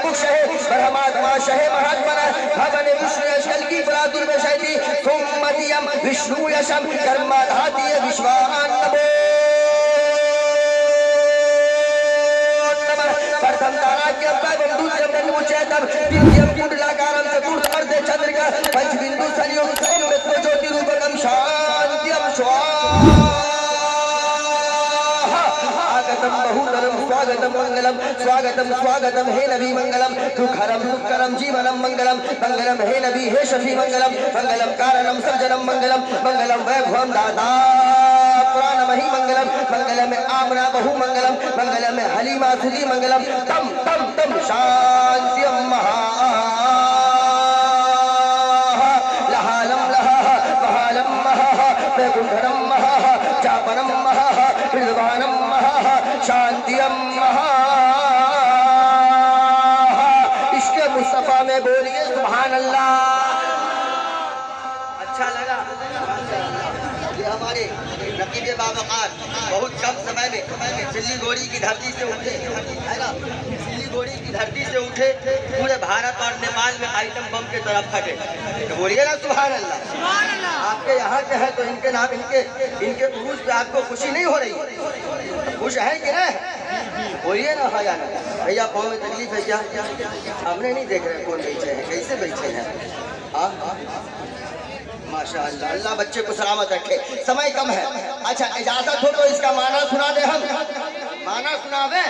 Book शहे परमात्मा शहे महात्मना भवन विष्णु यशल की प्रातुर में शैती सोमतियम विष्णु यशम कर्माधाती विश्वान नमो नमः प्रथम ताराक्यम तम दूसरम तन्मुचेतम द्वितीयम कुंडलाकारम चतुर्थ अर्धे चंद्रिका पंचबिंदु संयुक्त अमृत ज्योति रूपकम शांत्यम स्वाहा स्वागतम बहुतरम स्वागतम मंगलम स्वागतम स्वागतम हे नबी मंगलम दुखरम दुखरम जीवनम मंगलम मंगलम हे नबी हे शफी मंगलम मंगलम कारणम सर्जनम मंगलम मंगलम वैभवम दाता पुराणमहि मंगलम मंगलम आमना बहु मंगलम मंगलम हलीमा सुली मंगलम तम तम तम शांत्यम महा लहालम लहा महालम महा वैकुंठरम महा चापरम महा विद्वानम महा शांतियम महा इसके मुस्तफा में बोलिए सुभान अल्लाह। अच्छा लगा ये हमारे नकीबे बावकार बहुत कम समय में सिल्लीगुड़ी की धरती से उठे है ना, सिल्लीगुड़ी की धरती से उठे पूरे भारत और नेपाल में आइटम बम के तरफ फटे। तो बोलिए ना सुभान अल्लाह। आपके यहाँ के हैं तो इनके नाम इनके उरूज पे आपको खुशी नहीं हो रही? खुश है कि नहीं? बोलिए ना हाँ जाना। भैया पाँव में तकलीफ है क्या? हमने नहीं देख रहे कौन बैठे हैं, कैसे बैठे हैं। हाँ माशाअल्लाह, अल्लाह बच्चे को सलामत रखे। समय कम है, अच्छा इजाजत हो तो इसका माना सुना दे। हम माना सुनावे?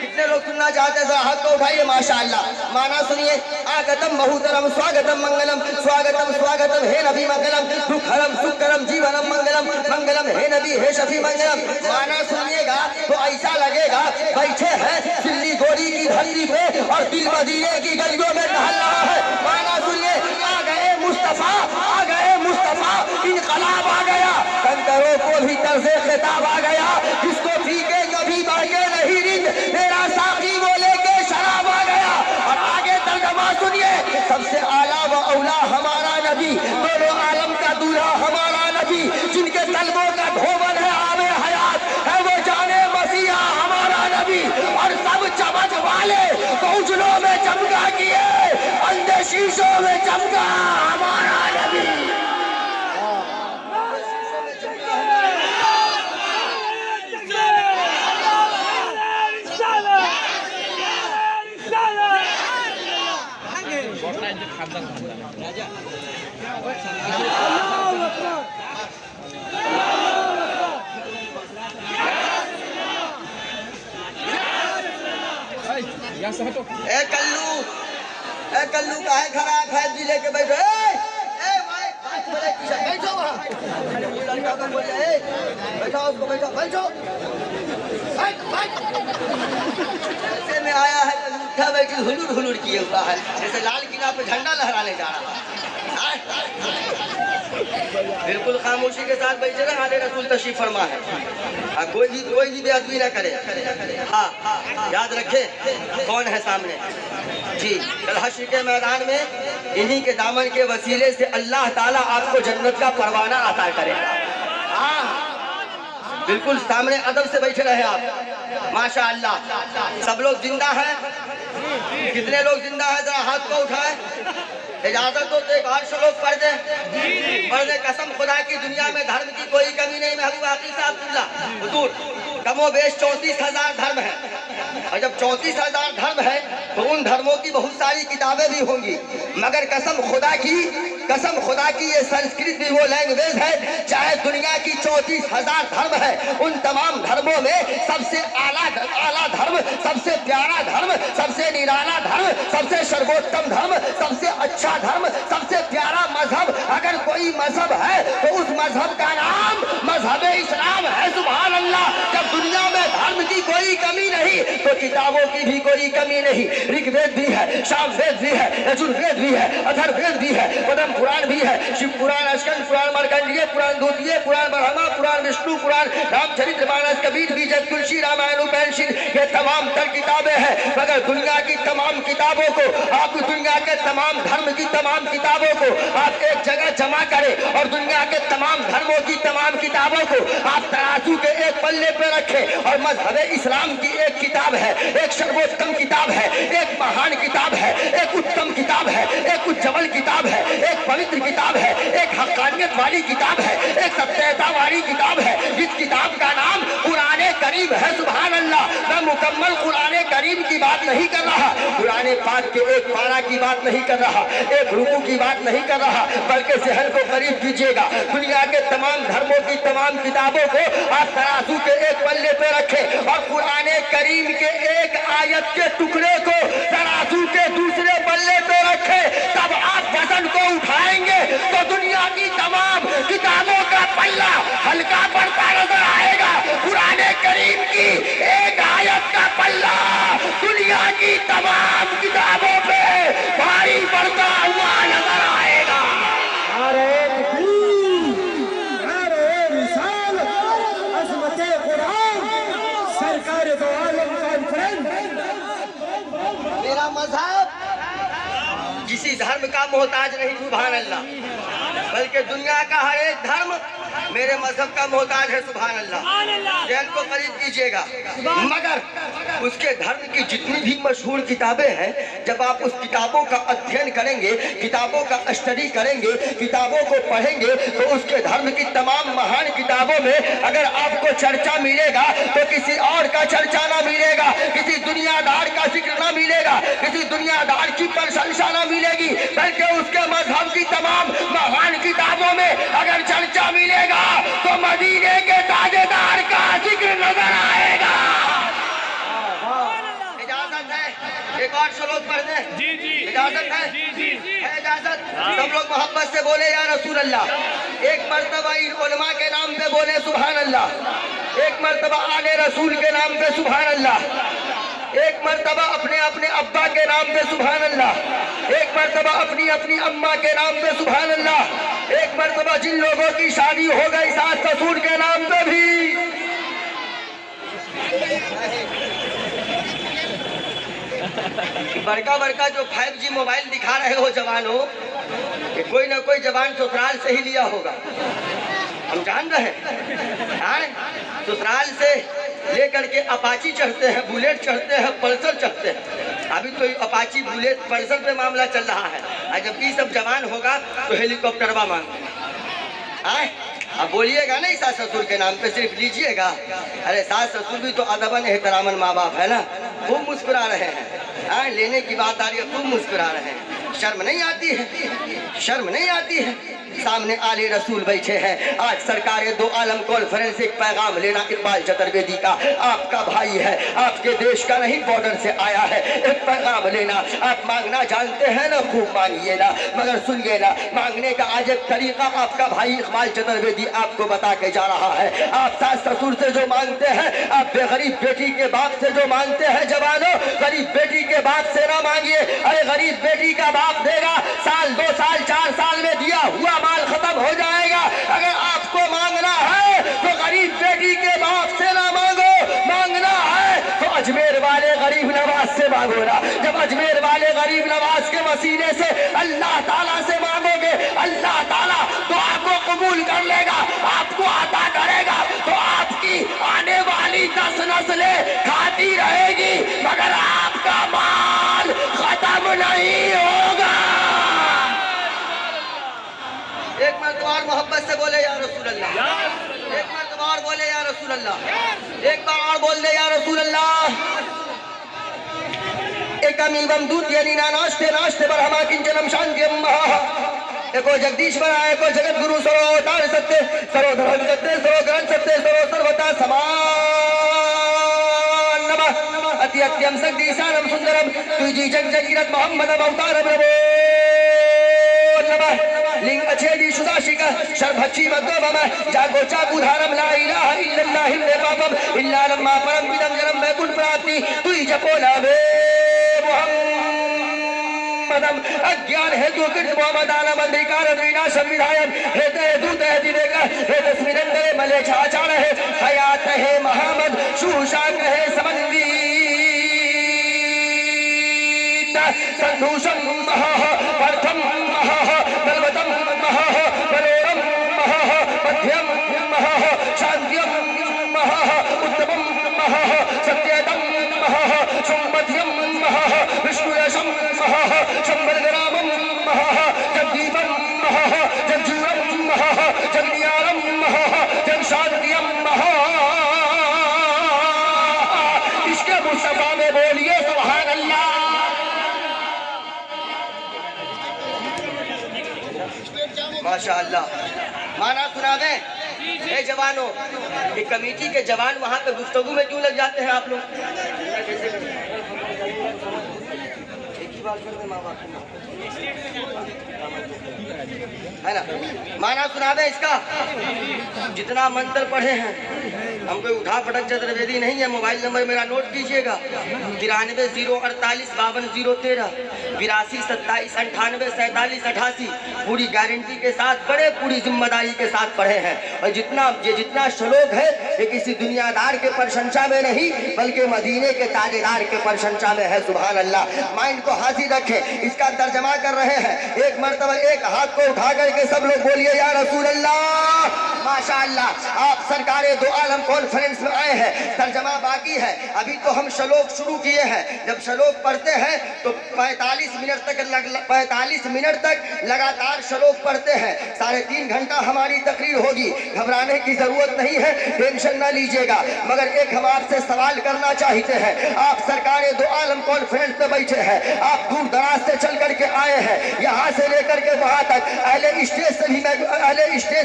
कितने लोग सुनना चाहते हैं? हाथ को उठाइए। माशाअल्लाह माना सुनिए। आगतम बहुतरम स्वागतम मंगलम स्वागतम स्वागतम हे नबी मंगलम दुखरम सुखरम जीवनम मंगलम मंगलम हे नबी हे शफी मंगलम। माना सुनिएगा तो ऐसा लगेगा बैठे हैं सिल्लीगुड़ी की धरती पे और दिल मदीने की गलियों में टहल रहा है। माना सुनिए, आ गए मुस्तफा, आ गए मुस्तफा, इनकलाब आ गया, कंकरों को भी तरसे खिताब आ गया। जिसको पी के कभी बागे नहीं रिंद, मेरा साकी वो लेके शराब आ गया। और आगे तर्जमा सुनिए, सबसे आला व औला हमारा नबी, दोनों आलम का दूल्हा हमारा नबी, जिनके तलबों का धोवन है आमे हयात है वो जाने मसीहा हमारा नबी। और सब चमक वाले तो उजलों में चमका किए, अंधे शीशों में चमका हमारा नबी। ए कल्लू काहे खड़ा है जी लेके बैठो। बैठो वहाँ, लड़का को बोलिए बैठो, उसको बैठो बैठो। ऐसे में आया है तो उठा बैठी हुलूर हुलूर किए हुआ है, जैसे लाल किला पे झंडा लहराने जा रहा है। बिल्कुल खामोशी के साथ बैठे ना, आले रसूल तशरीफ फरमा है। कोई भी बेअदबी ना करे। हाँ याद रखे कौन है सामने जी। कल हश्र के मैदान में इन्हीं के दामन के वसीले से अल्लाह ताला आपको जन्नत का परवाना अता करेगा। हाँ बिल्कुल सामने अदब से बैठे रहे आप। माशाअल्लाह सब लोग जिंदा हैं? कितने लोग जिंदा हैं? जरा हाथ को उठाए। इजाजत हो तो एक और श्लोक पढ़ दे। कसम खुदा की दुनिया में धर्म की कोई कमी नहीं। महबूब आकिब साहब हुजूर कमो बेश 34,000 धर्म है, और जब 34,000 धर्म है तो उन धर्मों की बहुत सारी किताबें भी होंगी, मगर कसम खुदा की ये संस्कृत भी वो लैंग्वेज है। चाहे दुनिया की 34,000 धर्म है, उन तमाम धर्मों में सबसे आला धर्म, सबसे प्यारा धर्म, सबसे निराला धर्म, सबसे सर्वोत्तम धर्म, सबसे अच्छा धर्म, सबसे प्यारा मजहब अगर कोई मजहब है तो उस मजहब का नाम मजहब इस्लाम है। सुभान अल्लाह। जब दुनिया में धर्म की कोई कमी नहीं तो किताबों की भी कोई कमी नहीं। ऋग्वेद भी है, सामवेद भी है, यजुर्वेद भी है, अथर्ववेद भी है, पद्म पुराण भी है, शिव पुराण, स्कंद पुराण, मार्कंडेय पुराण, द्वितीय पुराण, ब्रह्मा पुराण, विष्णु पुराण, रामचरितमानस, कबीर बीजक, तुलसी रामायण, उपनिषद, ये तमाम तर किताबें हैं। मगर दुनिया की तमाम किताबों को आप, दुनिया के तमाम धर्म की तमाम किताबों को आप एक जगह जमा करें और दुनिया के तमाम धर्मों की तमाम किताबों को आप तराजू के एक पल्ले पे रखें और मजहब इस्लाम की एक किताब किताब है, एक सर्वोत्तम किताब है, एक महान किताब है, एक उत्तम किताब है, एक उज्जवल किताब है, एक पवित्र किताब है, एक हक्कानियत वाली किताब है, एक सत्यता वाली किताब है, जिस किताब का नाम कुरान करीम है। सुभान अल्लाह। मैं मुकम्मल कुरान करीम की बात नहीं कर रहा, कुरान पाक के एक पारा की बात नहीं कर रहा, एक रुकू की बात नहीं कर रहा, बल्कि जहन को करीब कीजिएगा। दुनिया के तमाम धर्मों की तमाम किताबों को आप तराजू के एक पल्ले पे रखें और कुरान करीम के एक आयत के टुकड़े को तराजू के दूसरे पल्ले पे रखें, तब आप वजन को उठाएंगे तो दुनिया की तमाम किताबों का पल्ला हल्का पड़ता नजर आएगा। कुरान करीम की एक आयत का पल्ला दुनिया की तमाम किताबों पे भारी पड़ता हुआ नजर आएगा। सरकार दो आलम कॉन्फ्रेंस। मेरा मजहब किसी धर्म का मोहताज नहीं, सुभान अल्लाह, बल्कि दुनिया का हर एक धर्म मेरे मजहब का मोहताज है। सुभान अल्लाह। जहन को करीब कीजिएगा। मगर उसके धर्म की जितनी भी मशहूर किताबें हैं, जब आप उस किताबों का अध्ययन करेंगे, किताबों का स्टडी करेंगे, किताबों को पढ़ेंगे, तो उसके धर्म की तमाम महान किताबों में अगर आपको चर्चा मिलेगा तो किसी और का चर्चा ना मिलेगा, किसी दुनियादार का जिक्र ना मिलेगा, किसी दुनियादार की प्रशंसा ना मिलेगी, बल्कि उसके मजहब की तमाम महान किताबों में अगर चर्चा मिलेगा तो मदीने के ताजेदार का जिक्र नजर आएगा। इजाजत है एक और श्लोक पढ़ दें? जी जी। इजाजत है? जी जी है इजाजत। सब लोग मोहब्बत से बोले या रसूल अल्लाह। एक मर्तबा इन उलमा के नाम पे बोले सुभान अल्लाह। एक मर्तबा आले रसूल के नाम पे सुभान अल्लाह। एक मर्तबा अपने अपने अब्बा के नाम पे सुभान अल्लाह। एक मर्तबा अपनी अपनी अम्मा के नाम पे सुभान अल्लाह। एक मर्तबा जिन लोगों की शादी हो गई सास ससुर के नाम पे भी। बड़का बड़का जो 5G मोबाइल दिखा रहे हो जवानों, कि कोई ना कोई जवान ससुराल से ही लिया होगा, हम जान रहे हैं। ससुराल से लेकर के अपाची चढ़ते हैं, बुलेट चढ़ते हैं, पल्सर चढ़ते हैं। अभी तो अपाची बुलेट पल्सर पे मामला चल रहा है, और जब ये सब जवान होगा तो हेलीकॉप्टरवा मांगते हैं। अब बोलिएगा नहीं सास ससुर के नाम पे, सिर्फ लीजिएगा। अरे सास ससुर भी तो अदबन एहतरामन माँ बाप है ना, खूब मुस्कुरा रहे हैं। लेने की बात आ रही है, खूब मुस्कुरा रहे हैं। शर्म नहीं आती है? शर्म नहीं आती है? सामने आले रसूल बैठे हैं। आज सरकार दो आलम कॉन्फ्रेंस एक पैगाम लेना इकबाल चतुर्वेदी का, आपका भाई है, आपके देश का नहीं, बॉर्डर से आया है। एक पैगाम लेना, आप मांगना जानते हैं ना, खूब मांगिए ना, मगर सुनिए ना, मांगने का आज एक तरीका आपका भाई इकबाल चतुर्वेदी आपको बता के जा रहा है। आप सास ससुर से जो मांगते हैं, आप बेगरीब बेटी के बाप से जो मांगते हैं, जवानों गरीब बेटी के बाप से ना मांगिए। अरे गरीब बेटी का बाप देगा, साल 2 साल 4 साल में दिया हुआ माल खत्म हो जाएगा। अगर आपको मांगना है तो गरीब बेटी के बाप से ना मांगो, मांगना है तो अजमेर वाले गरीब नवाज से मांगो ना। जब अजमेर वाले गरीब नवाज के वसीले से अल्लाह ताला से मांगोगे, अल्लाह ताला तो आपको कबूल कर लेगा, आपको अता करेगा, तो आपकी आने वाली 10 नस्लें खाती रहेगी, मगर आपका माल खत्म नहीं होगा। एक मर्तबा और मोहब्बत से बोले या रसूल अल्लाह। एक मर्तबा और बोले या रसूल अल्लाह। एक बार और बोल दे या रसूल अल्लाह। एकमेवं द्वितीयं नास्ति नास्ति परमः किंचन शान्तिं महा। एको जगदीश बना, एको जगत गुरु, सर्वोतार सत्य, सर्वधर्म सत्य, सर्वग्रंथ सत्य, सर्व सर्वता समान नमः। अति अत्यम शक्ति ईशानम सुंदरम तुझी जग जगीरत मोहम्मदम अवतार प्रभो नमः। लिंग अच्छेदी सुदाशिका शर्भक्षी मद्वम जागो चाकुधारम ला इलाहा इल्लल्लाह हिंदे पापम इल्ला लम्मा परम विदम जन्म वैकुंठ प्राप्ति तुई जपो नवे मोहम्मदम। अज्ञान हेतु कृत मोहम्मद आलम अंधकार विनाशम विधायम हेते दूत है दिनेका हेते स्मिरंदरे मले छाचार है हयात है मोहम्मद सुशाक है समंदी संदूषम महः प्रथम महः बलवतम महः बलोरम महः मध्यम महः शांत्यम महः उत्तमम महः सत्यतम महः माशाअल्लाह। माना सुनावे ए जवानों, ये कमेटी के जवान वहाँ पे गुफ्तगू में क्यों लग जाते हैं आप लोग? एक ही बात करते माँ बाप है ना। माना सुनावे इसका, जितना मंत्र पढ़े हैं, हम कोई उठा पटक चतुर्वेदी नहीं है। मोबाइल नंबर मेरा नोट कीजिएगा, 93 048 52 013, 82 27 98 47 88। पूरी गारंटी के साथ पढ़े, पूरी जिम्मेदारी के साथ पढ़े हैं। और जितना श्लोक है ये किसी दुनियादार के प्रशंसा में नहीं, बल्कि मदीने के ताजेदार के प्रशंसा में है। सुभान अल्लाह। माइंड को हाजिर रखे, इसका तर्जमा कर रहे हैं। एक मर्तबा एक हाथ को उठा करके सब लोग बोलिए या रसूल अल्लाह। माशाअल्लाह, आप सरकारे दो आलम कॉन्फ्रेंस में आए हैं, तर्जमा बाकी है। अभी तो हम श्लोक शुरू किए हैं। जब श्लोक पढ़ते हैं तो 45 मिनट तक लगातार श्लोक पढ़ते हैं। 3.5 घंटा हमारी तकरीर होगी। घबराने की जरूरत नहीं है, टेंशन ना लीजिएगा। मगर एक हम आपसे सवाल करना चाहते हैं। आप सरकारे दो आलम कॉन्फ्रेंस में बैठे हैं, आप दूर दराज से चल करके आए हैं, यहाँ से लेकर के वहाँ तक। अहले स्टेज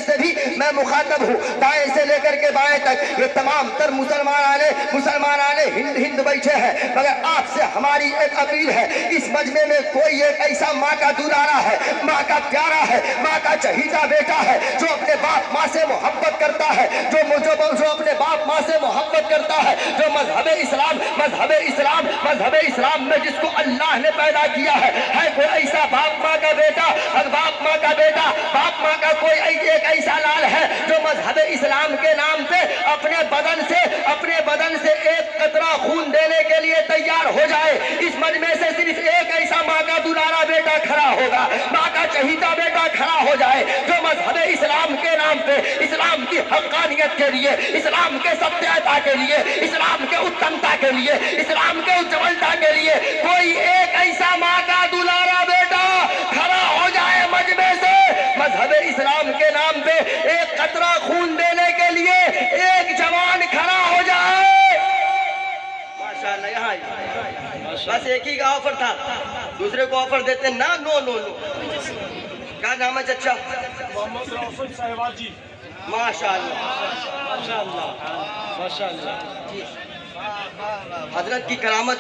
से भी मैं मुखातब हूँ, दाएं से लेकर के बाएं तक। ये तमाम तर मुसलमान आने हिंद बैठे हैं। मगर आपसे हमारी एक अपील है, इस मजमे में कोई एक ऐसा माँ का दुलारा है, माँ का प्यारा है, माँ का चहीता बेटा है, जो अपने बाप माँ से मोहब्बत करता है, जो अपने बाप माँ से मोहब्बत करता है, जो मजहब इस्लाम में जिसको अल्लाह ने पैदा किया है कोई ऐसा बाप माँ का बेटा, बाप माँ का कोई एक ऐसा लाल है जो मजहब इस्लाम के नाम पे अपने बदन से एक कतरा खून देने के लिए तैयार हो जाए। इस मजमे से सिर्फ एक ऐसा माँ का दुलारा बेटा खड़ा होगा, माँ का चहीता बेटा खड़ा हो जाए, जो मजहब इस्लाम के नाम पे, इस्लाम की हक्कानियत के लिए, इस्लाम के सत्यता के लिए, इस्लाम के उत्तमता के लिए, इस्लाम के उज्ज्वलता के लिए कोई एक ऐसा माँ का दुलारा बेटा खड़ा हो जाए मजमे से, मजहब इस्लाम के नाम पे एक कतरा खून देने के लिए एक जवान खड़ा हो जाए। माशाअल्लाह। यहाँ बस एक ही का ऑफर था, दूसरे को ऑफर देते ना। नो। क्या नाम है चचा? मोहम्मद रोशन साहिबा जी। माशाअल्लाह। हजरत की करामत,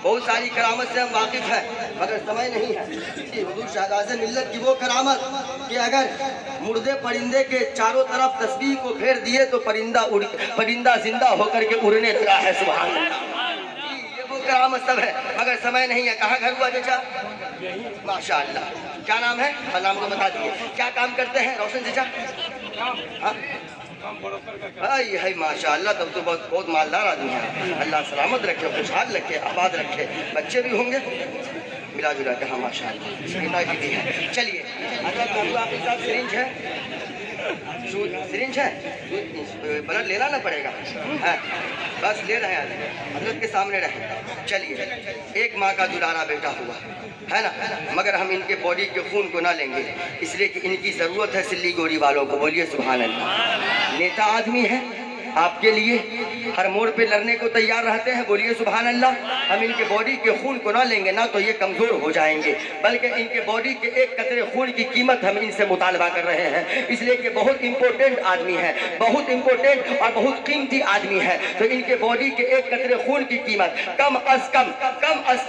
बहुत सारी करामत से हम वाकिफ हैं, मगर समय नहीं है कि हुजूर शहजादे मिल्लत की वो करामत कि अगर मुर्दे परिंदे के चारों तरफ तस्बीह को फेर दिए तो परिंदा जिंदा होकर के उड़ने लगा है। सुभान अल्लाह। ये वो करामत सब है, मगर समय नहीं है। कहाँ घर हुआ चाचा? माशाअल्लाह। क्या नाम है? नाम को बता दिए। क्या काम करते हैं रोशन चाचा? है माशाअल्लाह, तब तो बहुत मालदार आदमी है। अल्लाह सलामत रखे, खुशहाल रखे, आबाद रखे। बच्चे भी होंगे मिला जुला के। हाँ माशाअल्लाह भी है। चलिए आपके साथ सिरिंज है, ब्लड लेना ना पड़ेगा है, बस ले रहे हैं, हजरत के सामने रहे। चलिए, एक माँ का दुलारा बेटा हुआ है ना, मगर हम इनके बॉडी के खून को ना लेंगे, इसलिए कि इनकी ज़रूरत है सिल्ली गोरी वालों को। बोलिए सुभान अल्लाह। नेता आदमी है, आपके लिए हर मोड़ पे लड़ने को तैयार रहते हैं। बोलिए सुभान अल्लाह। हम इनके बॉडी के खून को ना लेंगे ना तो ये कमज़ोर हो जाएंगे, बल्कि इनके बॉडी के एक कतरे खून की कीमत हम इनसे मुतालबा कर रहे हैं, इसलिए कि बहुत इंपॉर्टेंट आदमी है, बहुत इंपॉर्टेंट और बहुत कीमती आदमी है। तो इनके बॉडी के एक कतरे खून की कीमत कम अज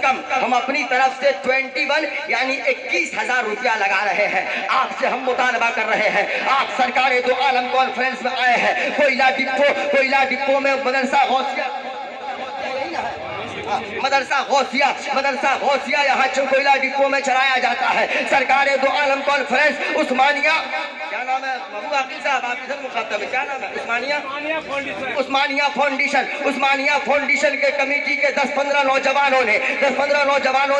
कम हम अपनी तरफ से 21 यानी 21,000 रुपया लगा रहे हैं। आपसे हम मुतालबा कर रहे हैं, आप सरकारे दो आलम कॉन्फ्रेंस में आए हैं, कोयला डिपो में मदरसा गौसिया यहाँ कोयला डिपो में चलाया जाता है। सरकारे दो आलम कॉन्फ्रेंस उस्मानिया, क्या नाम है महबूब आकिल साहब, आप इधर मुखातब है, क्या नाम है? उस्मानिया फाउंडेशन के कमेटी के 10-15 नौजवानों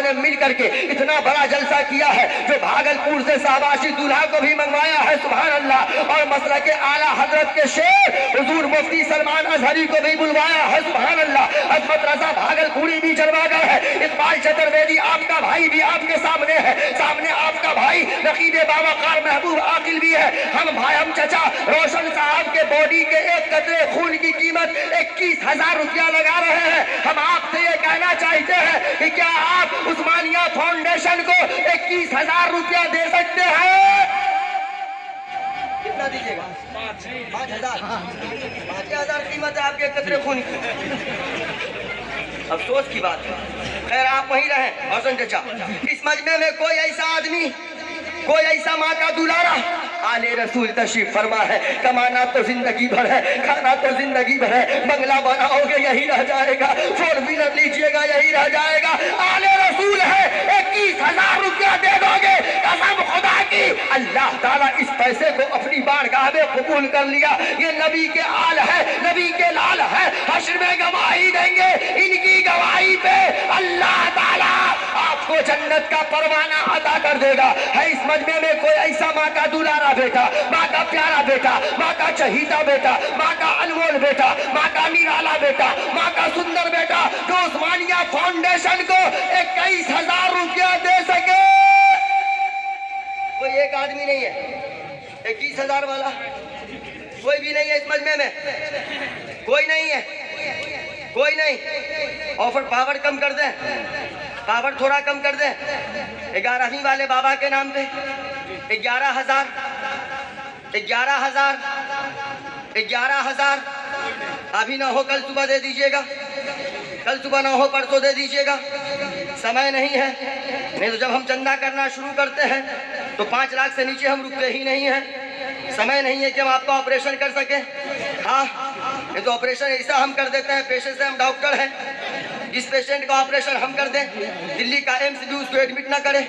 ने मिल करके इतना बड़ा जलसा किया है, जो भागलपुर से शाहबाशी दूल्हा को भी मंगवाया है। सुभान अल्लाह। और मसलक के आला हजरत के शेर हुजूर मुफ्ती सलमान अजहरी को भी बुलवाया है। सुभान अल्लाह। अजमत रजा भागलपुरी भी जलवागर है। इकबाल चतुर्वेदी आपका भाई भी आपके सामने है, सामने आपका भाई नकीब बावकार महबूब आकिल भी है। हम चचा रोशन साहब के बॉडी के एक कतरे खून की कीमत 21,000 रुपया लगा रहे हैं। हम आपसे ये कहना चाहते हैं कि क्या आप उस्मानिया फाउंडेशन को 21,000 रुपया दे सकते हैं? कितना दीजिएगा? 5,000। 5,000 कीमत है आपके कतरे खून की। अफसोस की बात है। खैर आप वहीं रहें। हसन चचा, इस मजमे में कोई ऐसा आदमी, कोई ऐसा माँ का दुलारा आले रसूल तशरीफ फरमा है। कमाना तो जिंदगी भर है, खाना तो जिंदगी भर है, बंगला बनाओगे यही रह जाएगा, 4 व्हीलर लीजिएगा यही रह जाएगा। आले रसूल है, 21,000 रुपया दे दोगे, कसम खुदा की। अल्लाह ताला इस पैसे को अपनी बारगाह में कबूल कर लिया। ये नबी के आल है, नबी के लाल है, हश्र में गवाही देंगे। इनकी गवाही पे अल्लाह ताला आपको जन्नत का परवाना अदा कर देगा। है इस मजमे में कोई ऐसा माँ का दुलारा बेटा, माँ का प्यारा बेटा, माँ का चहीता बेटा, माँ का अनमोल बेटा, माँ का निराला बेटा, माँ का सुंदर बेटा, जो उस्मानिया फाउंडेशन को 21,000 रुपया दे सके? कोई एक आदमी नहीं है 21,000 वाला, कोई भी नहीं है इस मजमे में, कोई नहीं है, कोई नहीं। ऑफर पावर कम कर दे, पावर थोड़ा कम कर दे। 11वीं वाले बाबा के नाम पे 11,000, 11,000, 11,000। अभी ना हो कल सुबह दे दीजिएगा, कल सुबह ना हो परसों दे दीजिएगा, समय नहीं है। नहीं तो जब हम चंदा करना शुरू करते हैं तो 5 लाख से नीचे हम रुकते ही नहीं हैं। समय नहीं है कि हम आपका ऑपरेशन कर सके। हाँ, ये तो ऑपरेशन ऐसा हम कर देते हैं, पेशेंट से हम डॉक्टर हैं। जिस पेशेंट का ऑपरेशन हम कर दें, दिल्ली का एम्स भी उसको एडमिट ना करे,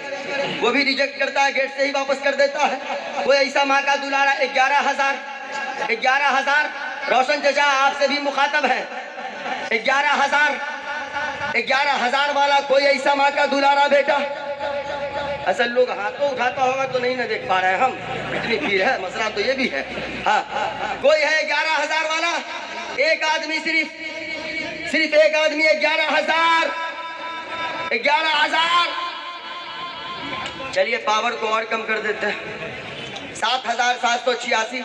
वो भी रिजेक्ट करता है, गेट से ही वापस कर देता है। कोई ऐसा माँ का दुलारा 11,000, 11,000। रोशन चचा आपसे भी मुखातब है, 11,000, 11,000 वाला कोई ऐसा माँ का दुलारा बेटा। असल लोग हाथों उठाता होगा तो नहीं ना देख पा रहे हैं हम, इतनी भीड़ है, मसला तो ये भी है। हाँ, कोई है 11,000 वाला? एक आदमी, सिर्फ एक आदमी। 11,000, 11,000। चलिए पावर को और कम कर देते हैं, 7,786।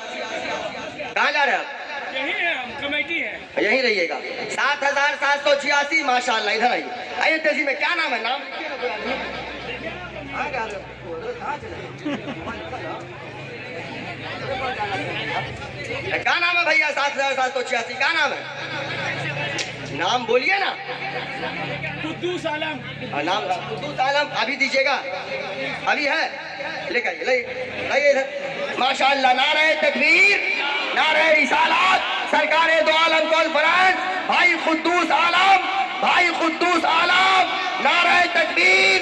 कहाँ जा रहे हैं आप? यही है, हम कमेटी है, यहीं रहिएगा। 7,786। माशाल्लाह, इधर आइए, आइए तेजी में। क्या नाम है? नाम क्या नाम है भैया? 7,786 का नाम है? नाम बोलिए ना। कुद्दूस आलम। नाम कुद्दूस आलम। अभी दीजिएगा, अभी है, लेकर आइए इधर। माशाअल्लाह, नारे तकबीर, नारे रिसालत, सरकारे दो आलम कॉन्फ्रेंस, भाई कुद्दूस आलम, भाई कुद्दूस आलम, नारे तकबीर,